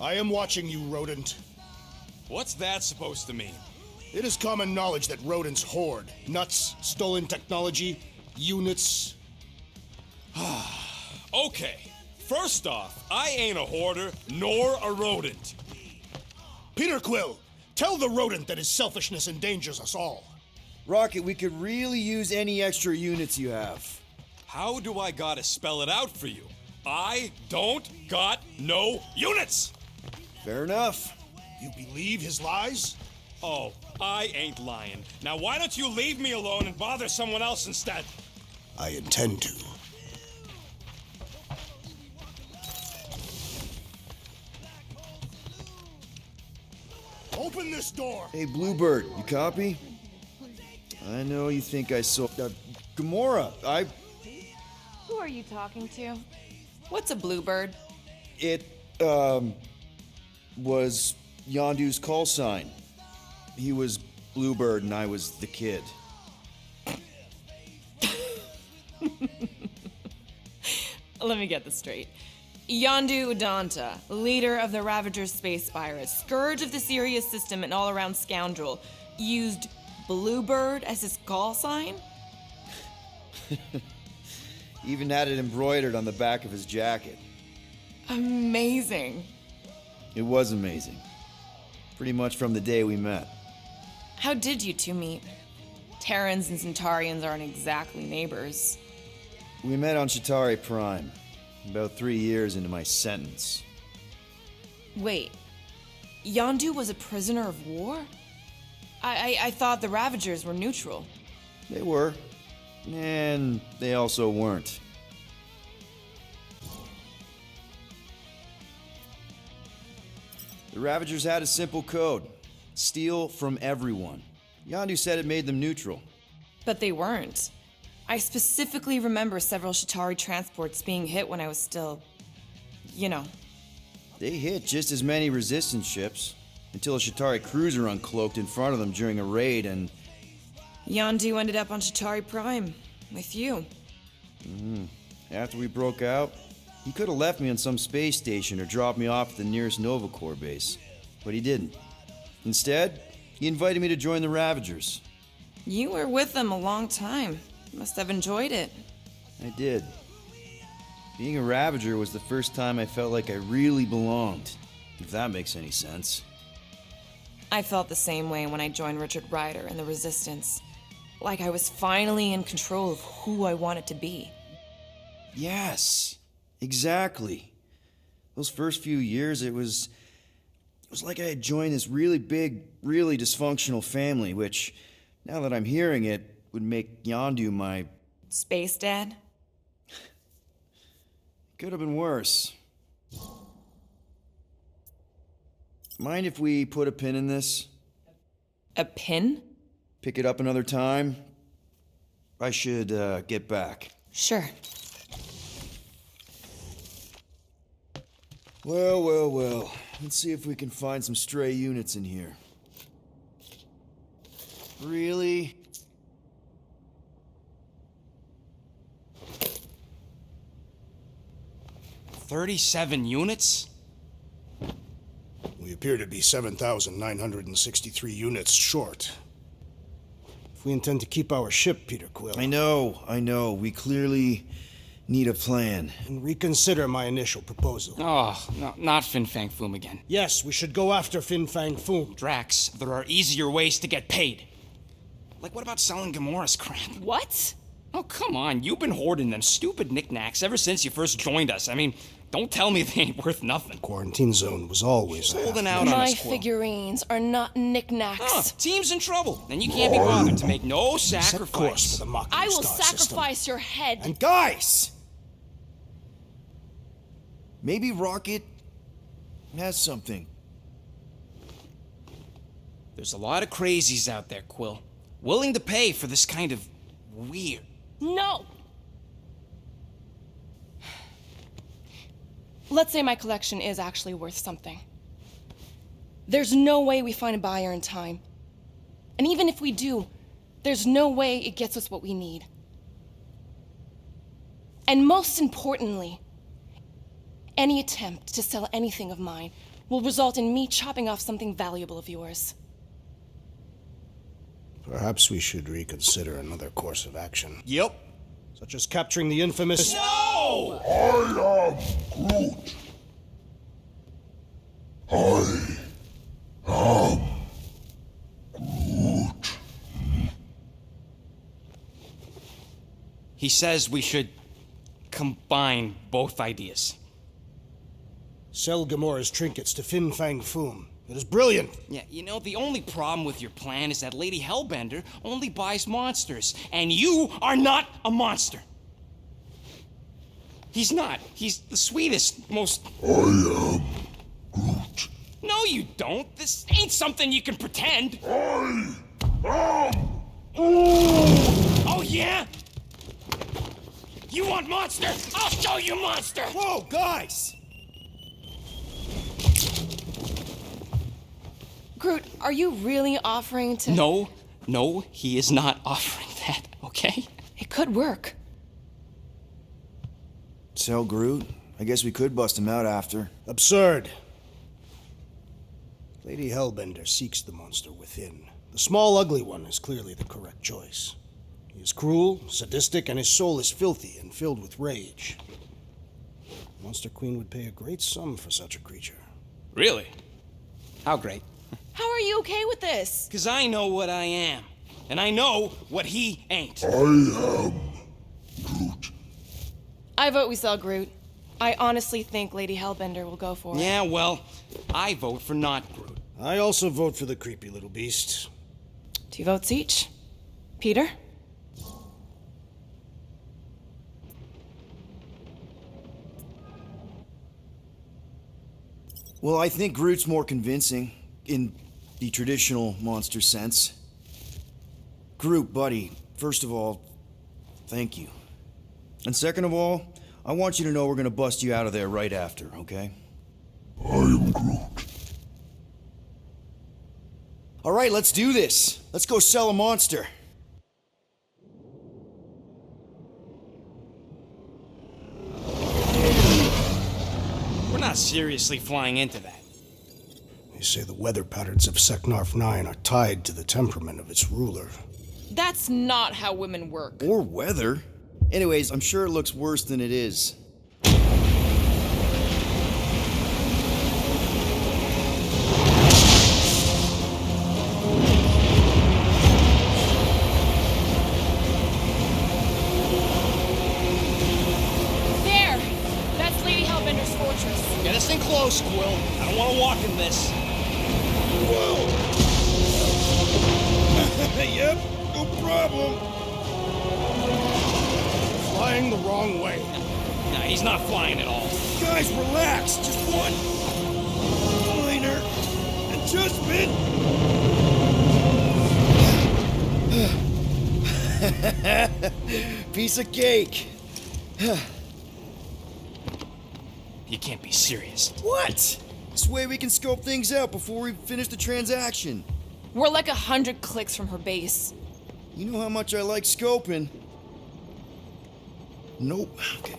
I am watching you, rodent. What's that supposed to mean? It is common knowledge that rodents hoard nuts, stolen technology, units. Okay, first off, I ain't a hoarder nor a rodent. Peter Quill, tell the rodent that his selfishness endangers us all. Rocket, we could really use any extra units you have. How do I gotta spell it out for you? I don't got no units! Fair enough. You believe his lies? Oh, I ain't lying. Now why don't you leave me alone and bother someone else instead? I intend to. Open this door! Hey, Bluebird, you copy? I know you think I saw... Gamora, Who are you talking to? What's a bluebird? It, was Yondu's call sign. He was Bluebird and I was the kid. Let me get this straight. Yondu Udanta, leader of the Ravager's space virus, scourge of the Sirius system and all-around scoundrel, used Bluebird as his call sign? Even had it embroidered on the back of his jacket. Amazing. It was amazing. Pretty much from the day we met. How did you two meet? Terrans and Centaurians aren't exactly neighbors. We met on Chitauri Prime, about 3 years into my sentence. Wait, Yondu was a prisoner of war? I thought the Ravagers were neutral. They were. And they also weren't. The Ravagers had a simple code. Steal from everyone. Yondu said it made them neutral. But they weren't. I specifically remember several Chitauri transports being hit when I was still... you know. They hit just as many resistance ships, until a Chitauri cruiser uncloaked in front of them during a raid and... Yondu ended up on Chitauri Prime, with you. After we broke out, he could have left me on some space station or dropped me off at the nearest Nova Corps base. But he didn't. Instead, he invited me to join the Ravagers. You were with them a long time. Must have enjoyed it. I did. Being a Ravager was the first time I felt like I really belonged, if that makes any sense. I felt the same way when I joined Richard Rider and the Resistance. Like I was finally in control of who I wanted to be. Yes, exactly. Those first few years, it was like I had joined this really big, really dysfunctional family, which, now that I'm hearing it, would make Yondu my... Space Dad? Could have been worse. Mind if we put a pin in this? A pin? Pick it up another time? I should, get back. Sure. Well. Let's see if we can find some stray units in here. Really? $37 units? We appear to be 7,963 units short. If we intend to keep our ship, Peter Quill... I know. We clearly need a plan. And reconsider my initial proposal. Oh, no, not Fin Fang Foom again. Yes, we should go after Fin Fang Foom. Drax, there are easier ways to get paid. Like, what about selling Gamora's crap? What? Oh, come on. You've been hoarding them stupid knickknacks ever since you first joined us. I mean, don't tell me they ain't worth nothing. Quarantine zone was always Holding out on My us, Quill. figurines are not knickknacks. Team's in trouble, and you can't be bothered to make no Set course sacrifice. for the Mockery I will Star system. sacrifice your head. And guys! Maybe Rocket has something. There's a lot of crazies out there, Quill. Willing to pay for this kind of weird. No! Let's say my collection is actually worth something. There's no way we find a buyer in time. And even if we do, there's no way it gets us what we need. And most importantly, any attempt to sell anything of mine will result in me chopping off something valuable of yours. Perhaps we should reconsider another course of action, Yep. such as capturing the infamous. No! He says we should combine both ideas. Sell Gamora's trinkets to Fin Fang Foom. It is brilliant. Yeah, you know, the only problem with your plan is that Lady Hellbender only buys monsters, and you are not a monster. He's not. He's the sweetest, most... I am Groot. No, you don't. This ain't something you can pretend. I am Oh, yeah? You want monster? I'll show you monster! Whoa, guys! Groot, are you really offering to... No, he is not offering that, okay? It could work. Sell Groot? I guess we could bust him out after. Absurd. Lady Hellbender seeks the monster within. The small, ugly one is clearly the correct choice. He is cruel, sadistic, and his soul is filthy and filled with rage. Monster Queen would pay a great sum for such a creature. Really? How great? How are you okay with this? Because I know what I am, and I know what he ain't. I am Groot. I vote we sell Groot. I honestly think Lady Hellbender will go for it. Yeah, well, I vote for not Groot. I also vote for the creepy little beast. 2 votes each. Peter? Well, I think Groot's more convincing, in the traditional monster sense. Groot, buddy, first of all, thank you. And second of all, I want you to know we're gonna bust you out of there right after, okay? I am Groot. All right, let's do this. Let's go sell a monster. We're not seriously flying into that. They say the weather patterns of Seknarf 9 are tied to the temperament of its ruler. That's not how women work. Or weather. Anyways, I'm sure it looks worse than it is. There! That's Lady Hellbender's fortress. Get us in close, Quill. I don't want to walk in this. Yep, no problem. Flying the wrong way. Nah, he's not flying at all. Guys, relax. Just one minor adjustment. Piece of cake. You can't be serious. What? This way we can scope things out before we finish the transaction. We're like 100 clicks from her base. You know how much I like scoping. Nope. Okay.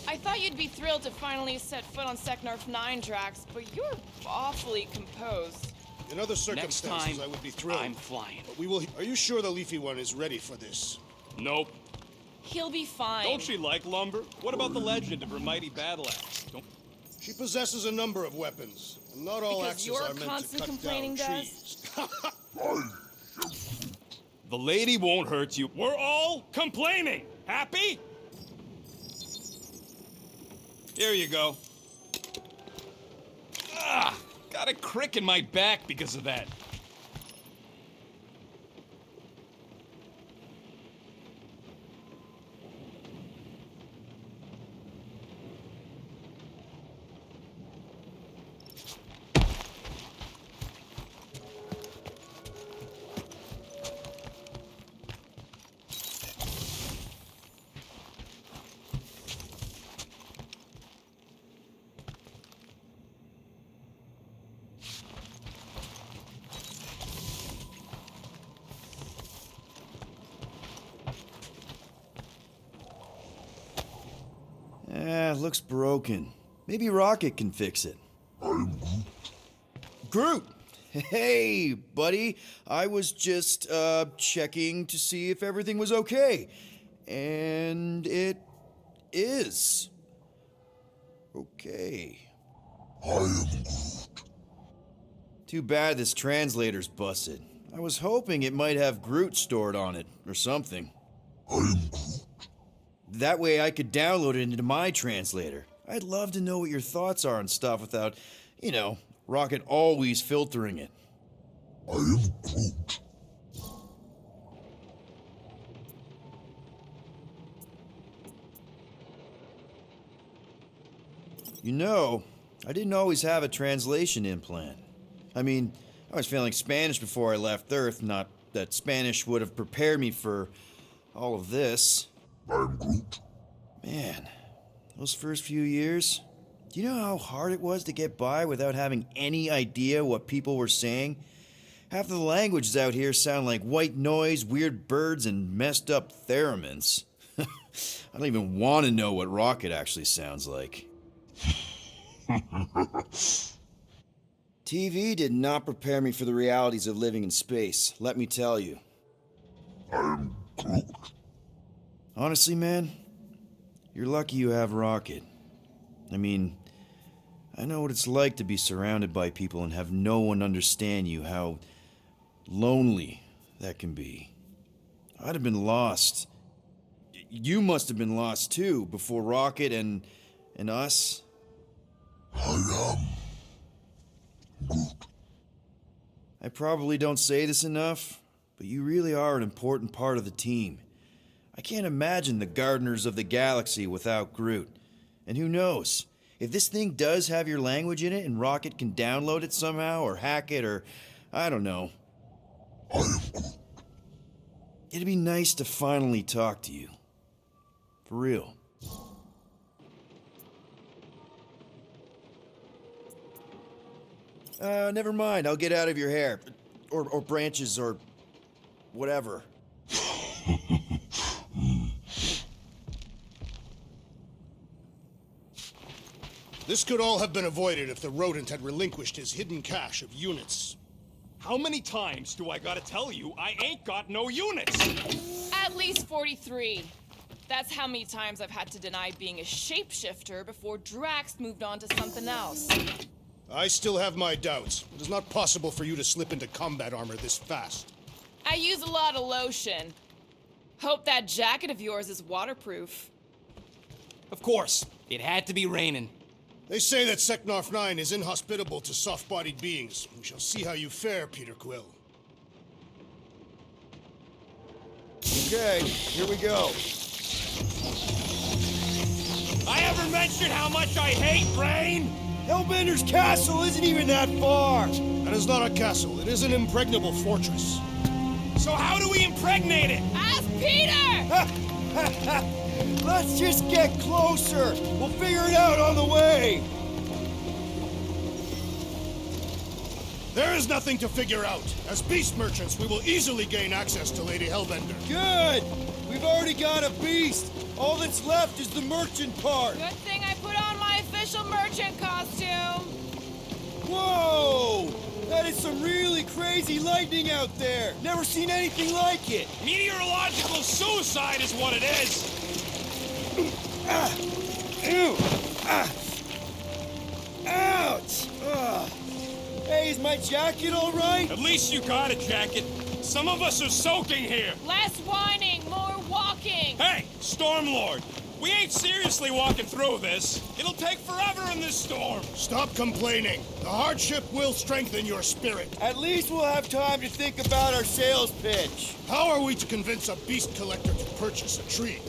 I thought you'd be thrilled to finally set foot on Seknarf 9, Drax, but you're awfully composed. In other Next circumstances, time, I would be thrilled. I'm flying. But we will. Are you sure the Leafy One is ready for this? Nope. He'll be fine. Don't she like lumber? What about the legend of her mighty battle axe? Don't... She possesses a number of weapons, and not all Because axes your are meant to constant cut complaining down does? trees. The lady won't hurt you. We're all complaining. Happy? Here you go. Ah, got a crick in my back because of that. Looks broken. Maybe Rocket can fix it. I'm Groot! Groot. Hey, buddy. I was just, checking to see if everything was okay. And it is. Okay. I am Groot. Too bad this translator's busted. I was hoping it might have Groot stored on it, or something. I am Groot. That way I could download it into my translator. I'd love to know what your thoughts are on stuff without, Rocket always filtering it. I am Groot. I didn't always have a translation implant. I mean, I was failing Spanish before I left Earth, not that Spanish would have prepared me for all of this. I am Groot. Man, those first few years, do you know how hard it was to get by without having any idea what people were saying? Half of the languages out here sound like white noise, weird birds, and messed up theremins. I don't even want to know what Rocket actually sounds like. TV did not prepare me for the realities of living in space, let me tell you. I am Groot. Honestly, man, you're lucky you have Rocket. I mean, I know what it's like to be surrounded by people and have no one understand you, how lonely that can be. I'd have been lost. You must have been lost too, before Rocket and us. I am Groot. I probably don't say this enough, but you really are an important part of the team. I can't imagine the Gardeners of the Galaxy without Groot. And who knows? If this thing does have your language in it and Rocket can download it somehow or hack it or I don't know. I am Groot. It'd be nice to finally talk to you. For real. Never mind. I'll get out of your hair. Or branches or whatever. This could all have been avoided if the rodent had relinquished his hidden cache of units. How many times do I gotta tell you I ain't got no units? At least 43. That's how many times I've had to deny being a shapeshifter before Drax moved on to something else. I still have my doubts. It is not possible for you to slip into combat armor this fast. I use a lot of lotion. Hope that jacket of yours is waterproof. Of course, it had to be raining. They say that Seknarf 9 is inhospitable to soft-bodied beings. We shall see how you fare, Peter Quill. Okay, here we go. I ever mentioned how much I hate rain? Hellbender's castle isn't even that far. That is not a castle. It is an impregnable fortress. So how do we impregnate it? Ask Peter! Let's just get closer. We'll figure it out on the way. There is nothing to figure out. As beast merchants, we will easily gain access to Lady Hellbender. Good. We've already got a beast. All that's left is the merchant part. Good thing I put on my official merchant costume. Whoa! That is some really crazy lightning out there. Never seen anything like it. Meteorological suicide is what it is. Ew! Ouch! Hey, is my jacket all right? At least you got a jacket. Some of us are soaking here. Less whining, more walking. Hey, Stormlord, we ain't seriously walking through this. It'll take forever in this storm. Stop complaining. The hardship will strengthen your spirit. At least we'll have time to think about our sales pitch. How are we to convince a beast collector to purchase a tree?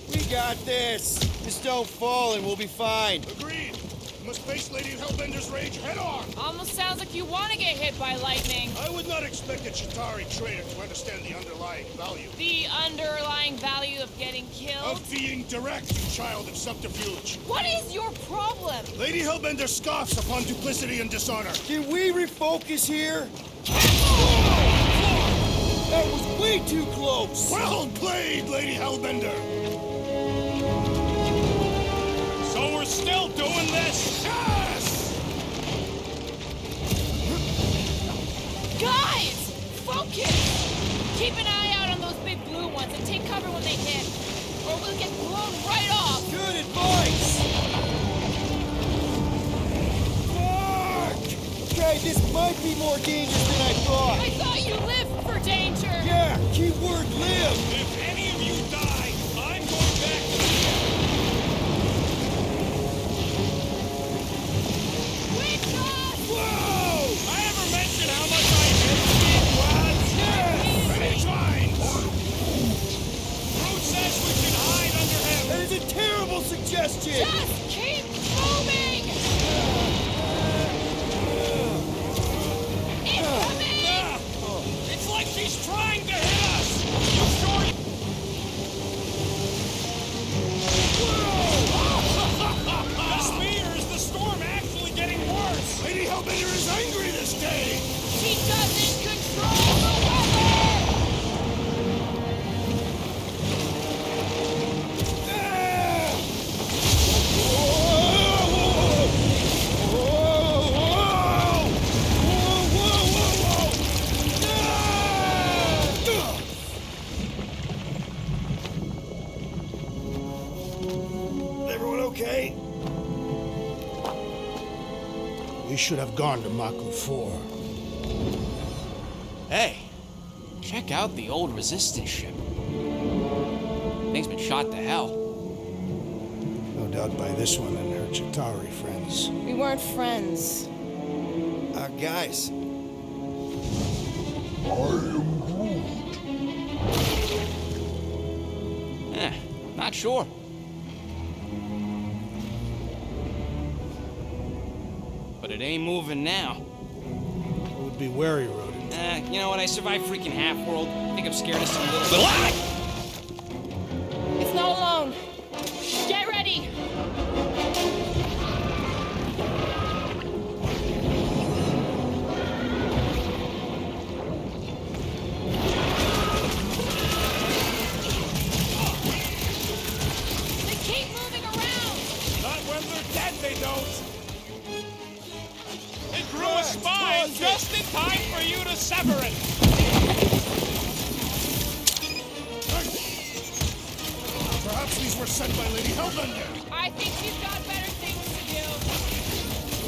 We got this. Just don't fall and we'll be fine. Agreed. You must face Lady Hellbender's rage head-on. Almost sounds like you want to get hit by lightning. I would not expect a Chitauri trader to understand the underlying value. The underlying value of getting killed? Of being direct, you child of subterfuge. What is your problem? Lady Hellbender scoffs upon duplicity and dishonor. Can we refocus here? That was way too close. Well played, Lady Hellbender. still doing this? Yes! Guys! Focus! Keep an eye out on those big blue ones and take cover when they hit. Or we'll get blown right off! Good advice! Okay, this might be more dangerous than I thought. I thought you lived for danger! Yeah, keyword live. If any of you die, I'm going back to the Quick, guys! Whoa! I ever mentioned how much I hate it was? Yes! Many times! Groot says we should hide under him. That is a terrible suggestion. Just keep moving! Incoming! It's like she's trying to hit us! You sure? The spears, the storm actually getting worse! Lady Hellbender is angry this day! She doesn't control the weather! Everyone okay? We should have gone to Maku 4. Hey, check out the old resistance ship. Thing's been shot to hell. No doubt by this one and her Chitauri friends. We weren't friends. Guys, I am Groot. Not sure. But it ain't moving now. Would be wary, rodent. You know what? I survived freaking Half-World. I think I'm scared of some little bit. It's not alone. Get ready! They keep moving around! Not when they're dead, they don't! It grew a spine just in time for you to sever it! Perhaps these were sent by Lady Hellbender! I think she's got better things to do.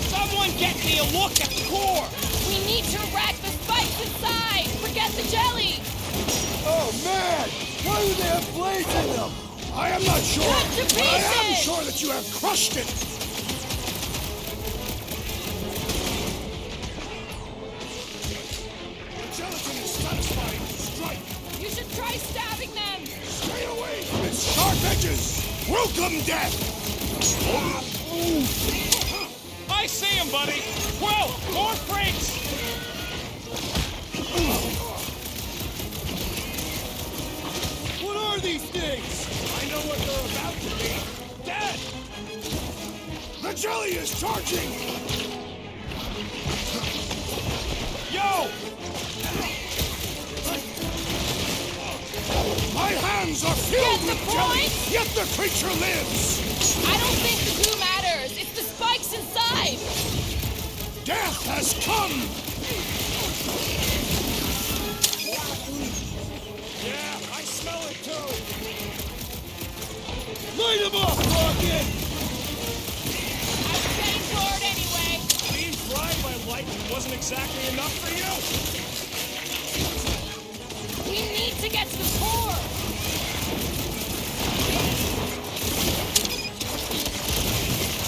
Someone get me a look at the core! We need to rack the spikes inside! Forget the jelly! Oh man! Why do they have blades in them? I am not sure, Cut to but I am pieces! sure that you have crushed it! The gelatin is satisfying. Strike! You should try stabbing them! Stay away from its sharp edges! Welcome, death! I see him, buddy! Well, more freaks! What are these things? I know what they're about to be. Dead! The jelly is charging! Yo! My hands are filled Get the with jelly, point? yet the creature lives! I don't think the glue matters. It's the spikes inside. Death has come! Yeah, I smell it too! Light them up, Rocket! I was heading for it anyway. Being fried by lightning wasn't exactly enough for you? We need to get to the core.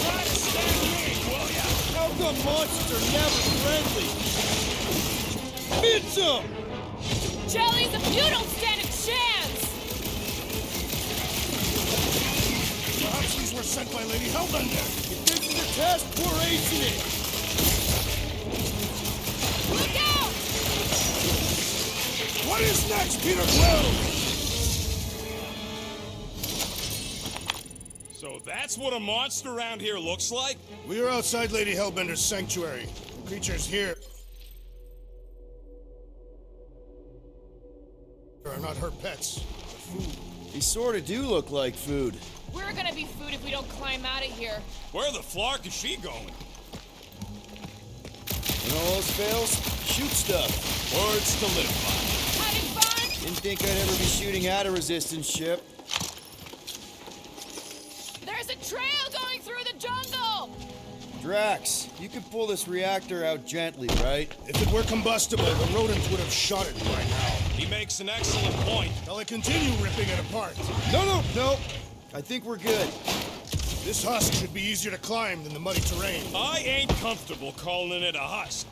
Try to stand weak, will ya? How come monsters are never friendly? Mince 'em! Jellies, if you don't stand a chance. Perhaps these were sent by Lady Hellbender. If this is a test, we're acing it! Look out! What is next, Peter Quill? So that's what a monster around here looks like? We are outside Lady Hellbender's sanctuary. The creatures here are not her pets, but food. They sorta do look like food. We're gonna be food if we don't climb out of here. Where the flark is she going? When all else fails, shoot stuff. Words to live by. Having fun? Didn't think I'd ever be shooting at a resistance ship. There's a trail going through the jungle! Drax, you could pull this reactor out gently, right? If it were combustible, the rodents would have shot it by now. He makes an excellent point. Shall I continue ripping it apart? No. I think we're good. This husk should be easier to climb than the muddy terrain. I ain't comfortable calling it a husk.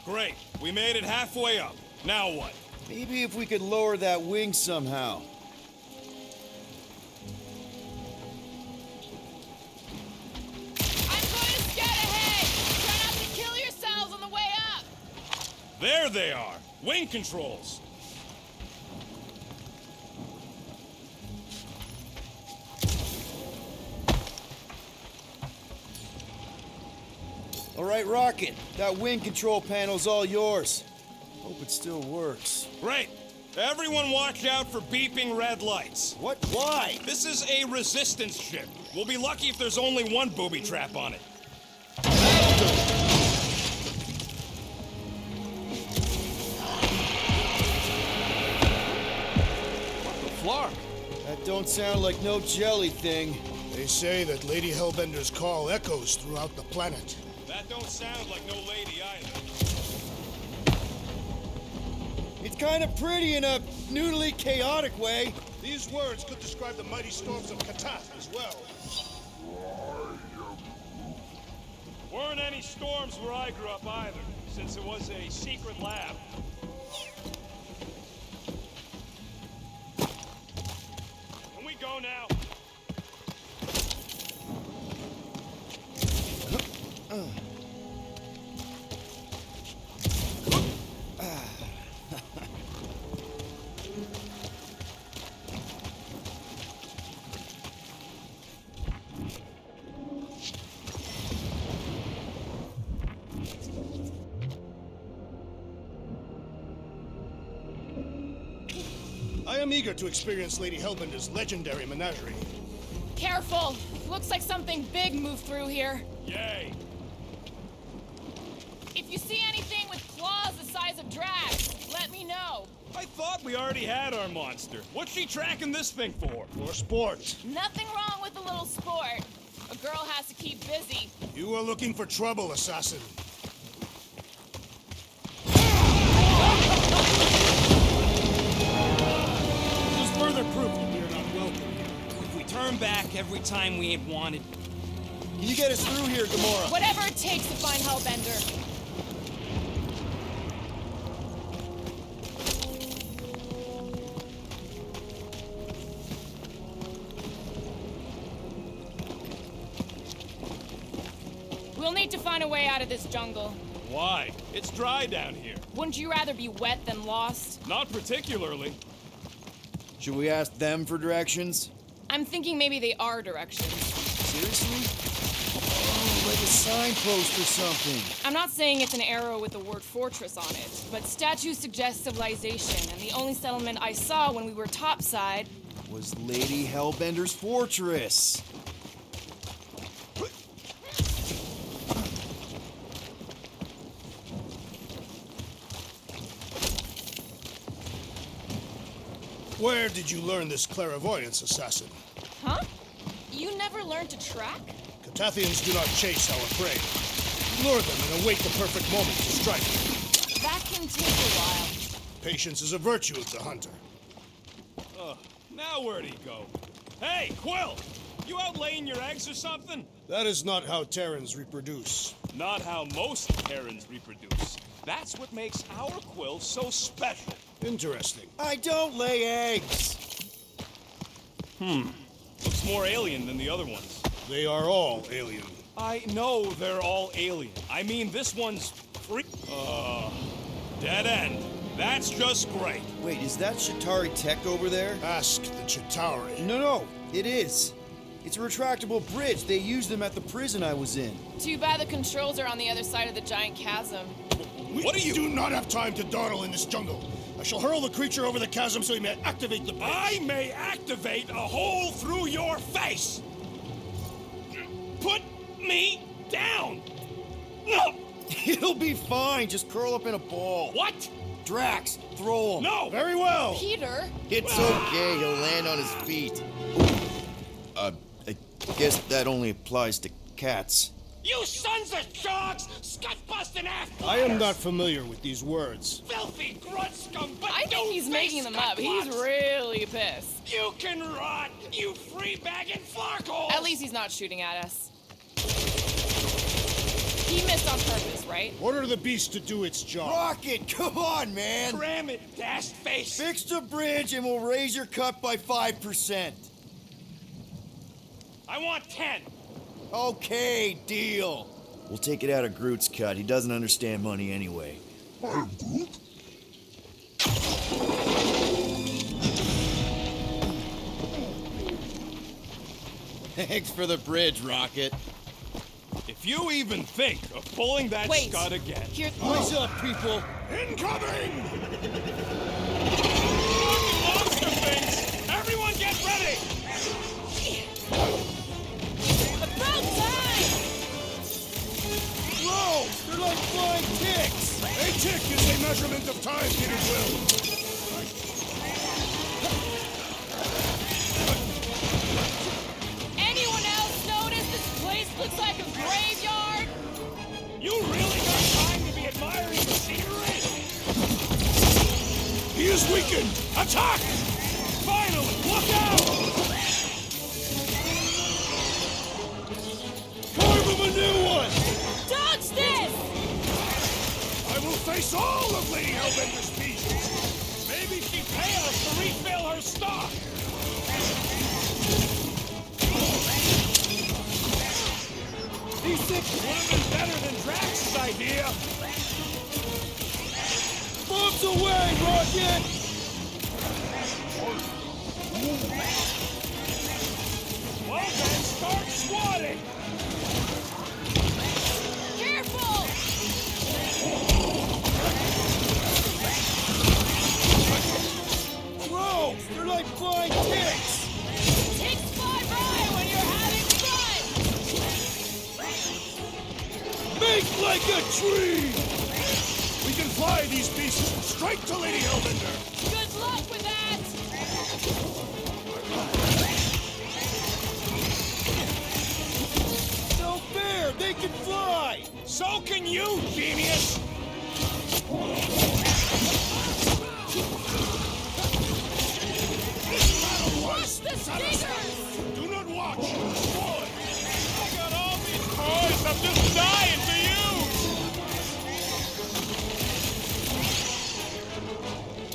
Great, we made it halfway up. Now what? Maybe if we could lower that wing somehow. I'm going to scout ahead! Try not to kill yourselves on the way up! There they are. Wing controls. All right, Rocket. That wing control panel's all yours. Hope it still works. Great. Everyone watch out for beeping red lights. What? Why? This is a resistance ship. We'll be lucky if there's only one booby trap on it. What the flark? That don't sound like no jelly thing. They say that Lady Hellbender's call echoes throughout the planet. That don't sound like no lady either. It's kind of pretty in a noodly, chaotic way. These words could describe the mighty storms of Katath as well. Weren't any storms where I grew up either, since it was a secret lab. Can we go now? I am eager to experience Lady Hellbender's legendary menagerie. Careful! Looks like something big moved through here. Yay! If you see anything with claws the size of Drax, let me know. I thought we already had our monster. What's she tracking this thing for? For sport. Nothing wrong with a little sport. A girl has to keep busy. You are looking for trouble, assassin. This is further proof that we are not welcome. If we turn back every time we ain't wanted, Can you get us through here, Gamora? Whatever it takes to find Hellbender. We'll need to find a way out of this jungle. Why? It's dry down here. Wouldn't you rather be wet than lost? Not particularly. Should we ask them for directions? I'm thinking maybe they are directions. Seriously? Oh, like a signpost or something. I'm not saying it's an arrow with the word fortress on it, but statues suggest civilization, and the only settlement I saw when we were topside. Was Lady Hellbender's fortress. Where did you learn this clairvoyance, assassin? Huh? You never learned to track? Catathians do not chase our prey. Lure them and await the perfect moment to strike. That can take a while. Patience is a virtue of the hunter. Now where'd he go? Hey, Quill! You out laying your eggs or something? That is not how Terrans reproduce. Not how most Terrans reproduce. That's what makes our Quill so special. Interesting. I don't lay eggs. Looks more alien than the other ones. They are all alien. I know they're all alien. I mean, this one's free. Dead end. That's just great. Wait, is that Shatari tech over there? Ask the Chitauri. No, it is. It's a retractable bridge. They used them at the prison I was in. Too bad the controls are on the other side of the giant chasm. What are you? do not have time to dawdle in this jungle. I shall hurl the creature over the chasm so he may activate the bridge. I may activate a hole through your face! Put me down! No! It'll be fine. Just curl up in a ball. What? Drax, throw him. No! Very well. Peter? It's okay. He'll land on his feet. I guess that only applies to cats. You sons of dogs! Scut-busting ass! I am not familiar with these words. Filthy grunt scum, but I think he's making them up. He's really pissed. You can rot, you free-bagging flarkhole! At least he's not shooting at us. He missed on purpose, right? Order the beast to do its job. Rocket, come on, man. Cram it, dash face! Fix the bridge and we'll raise your cut by 5%. I want 10! Okay, deal. We'll take it out of Groot's cut. He doesn't understand money anyway. I am Groot. Thanks for the bridge, Rocket. If you even think of pulling that Wait. scud again... Here. Eyes up, people. Incoming! Monster things! Everyone get ready! About time! Whoa! They're like flying ticks. A tick is a measurement of time, Peter Quill. Anyone else notice this place looks like a graveyard? You really got time to be admiring the scenery? He is weakened! Attack! Finally! Look out! Carve him a new one. Dodge this! I will face all of Lady Hellbender's species! Maybe she'd pay us to refill her stock! These six would have been better than Drax's idea! Bombs away, Rocket. Well then, start swatting! Careful! Whoa! They're like flying ticks. Ticks fly by when you're having fun! Make like a tree. We can fly these beasts straight to Lady Hellbender! Good luck with that! No fair. They can fly. So can you, genius! Watch the stingers! Do not watch! Boy! I got all these toys! I'm just dying to use!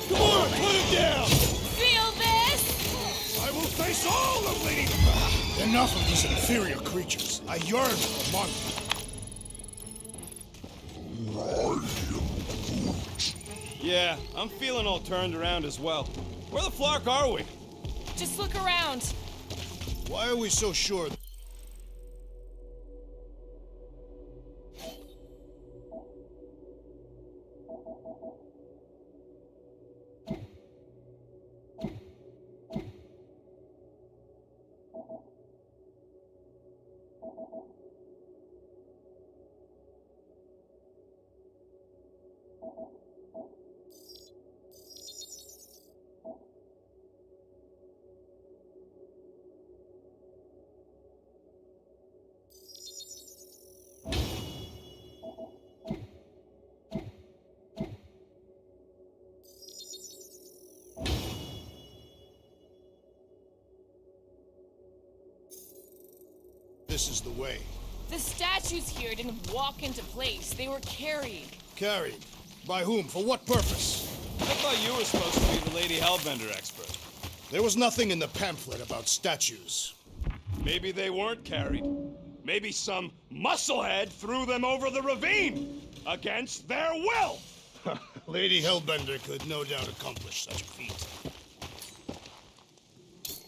Come on, put him down. Feel this? I will face all of Lady... Enough of these inferior creatures. I yearn for money. Yeah, I'm feeling all turned around as well. Where the flark are we? Just look around. Why are we so sure? This is the way. The statues here didn't walk into place. They were carried. Carried. By whom? For what purpose? I thought you were supposed to be the Lady Hellbender expert. There was nothing in the pamphlet about statues. Maybe they weren't carried. Maybe some musclehead threw them over the ravine against their will. Lady Hellbender could no doubt accomplish such a feat.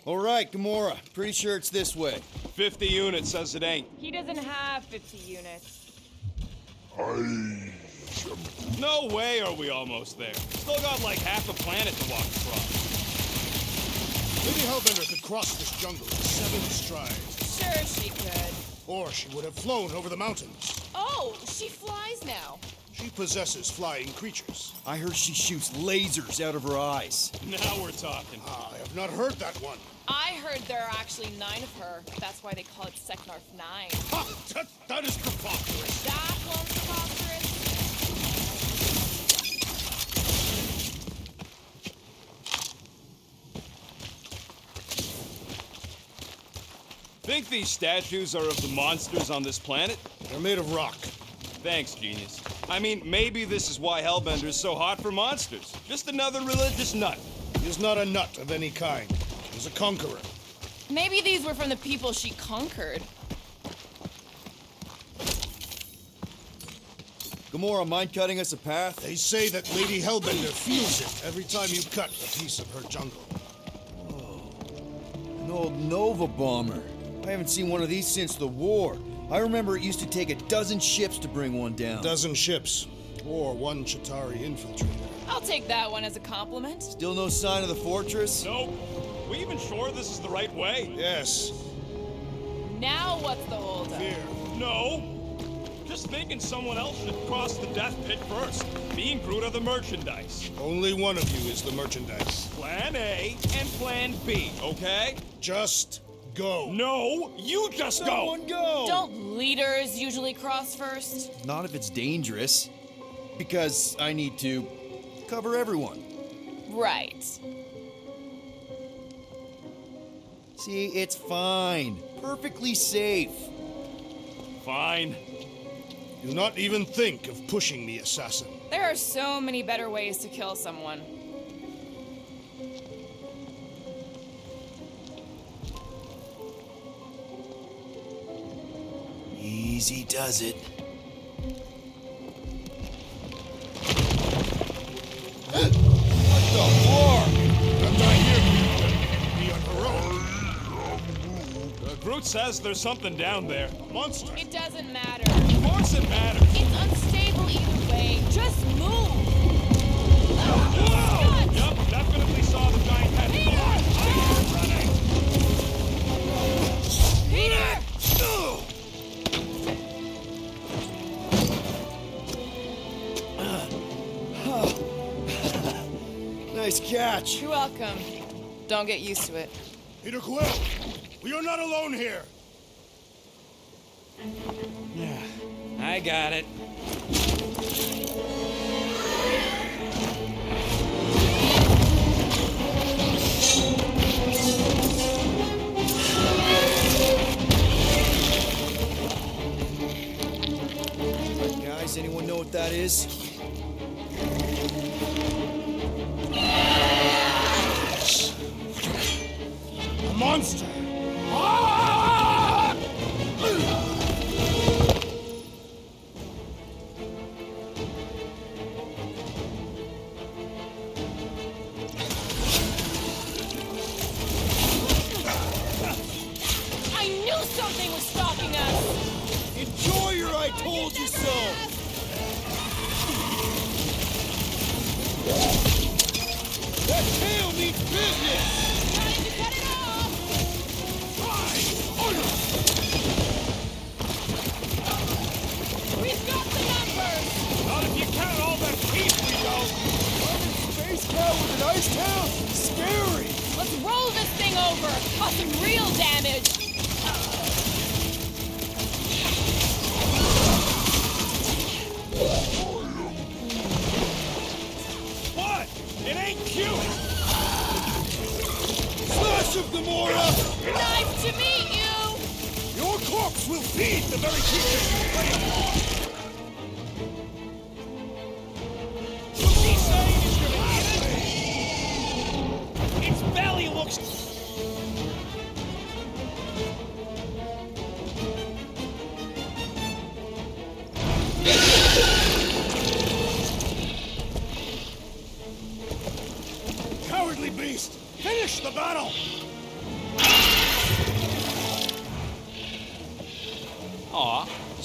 All right, Gamora. Pretty sure it's this way. 50 units says it ain't. He doesn't have 50 units. No way are we almost there. Still got like half a planet to walk across. Lady Hellbender could cross this jungle in 7 strides. Sure, she could. Or she would have flown over the mountains. Oh, she flies now. She possesses flying creatures. I heard she shoots lasers out of her eyes. Now we're talking. I have not heard that one. I heard there are actually 9 of her. That's why they call it Seknarf 9. Ha! That is preposterous. That one's preposterous. Think these statues are of the monsters on this planet? They're made of rock. Thanks, genius. I mean, maybe this is why Hellbender is so hot for monsters. Just another religious nut. He is not a nut of any kind. He is a conqueror. Maybe these were from the people she conquered. Gamora, mind cutting us a path? They say that Lady Hellbender feels it every time you cut a piece of her jungle. An old Nova bomber. I haven't seen one of these since the war. I remember it used to take 12 ships to bring one down. A dozen ships, or 1 Chitauri infiltrator. I'll take that one as a compliment. Still no sign of the fortress? Nope. We even sure this is the right way? Yes, Now what's the holdup? fear. No. Just thinking someone else should cross the death pit first. Me and Groot are the merchandise. Only one of you is the merchandise. Plan A and Plan B, okay? Just go. No, you just go. Someone go! Don't leaders usually cross first? Not if it's dangerous. Because I need to cover everyone. Right. See, it's fine. Perfectly safe. Fine. Do not even think of pushing me, assassin. There are so many better ways to kill someone. Easy does it. I'm not here to be on her own. Groot says there's something down there. Monster. It doesn't matter. Of course it matters. It's unstable either way. Just move. Whoa! Yup, definitely saw the giant head. Peter! I'm running. Peter! Nice catch. You're welcome. Don't get used to it. Peter Quill, we are not alone here. I got it. Guys, anyone know what that is? A monster. I knew something was stalking us. Enjoy your I told you so! That tail needs business! Trying to cut it off. We've got the numbers. Not if you count all that teeth we go. Space cow with an ice tail? Scary! Let's roll this thing over. Cause some real damage. What? It ain't cute. Slash of Gamora! Nice to meet you. Your corpse will feed the very creatures you prey upon. What's he saying he's gonna eat it? Its belly looks... Cowardly beast! Finish the battle!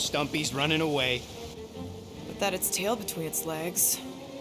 Stumpy's running away. With that its tail between its legs.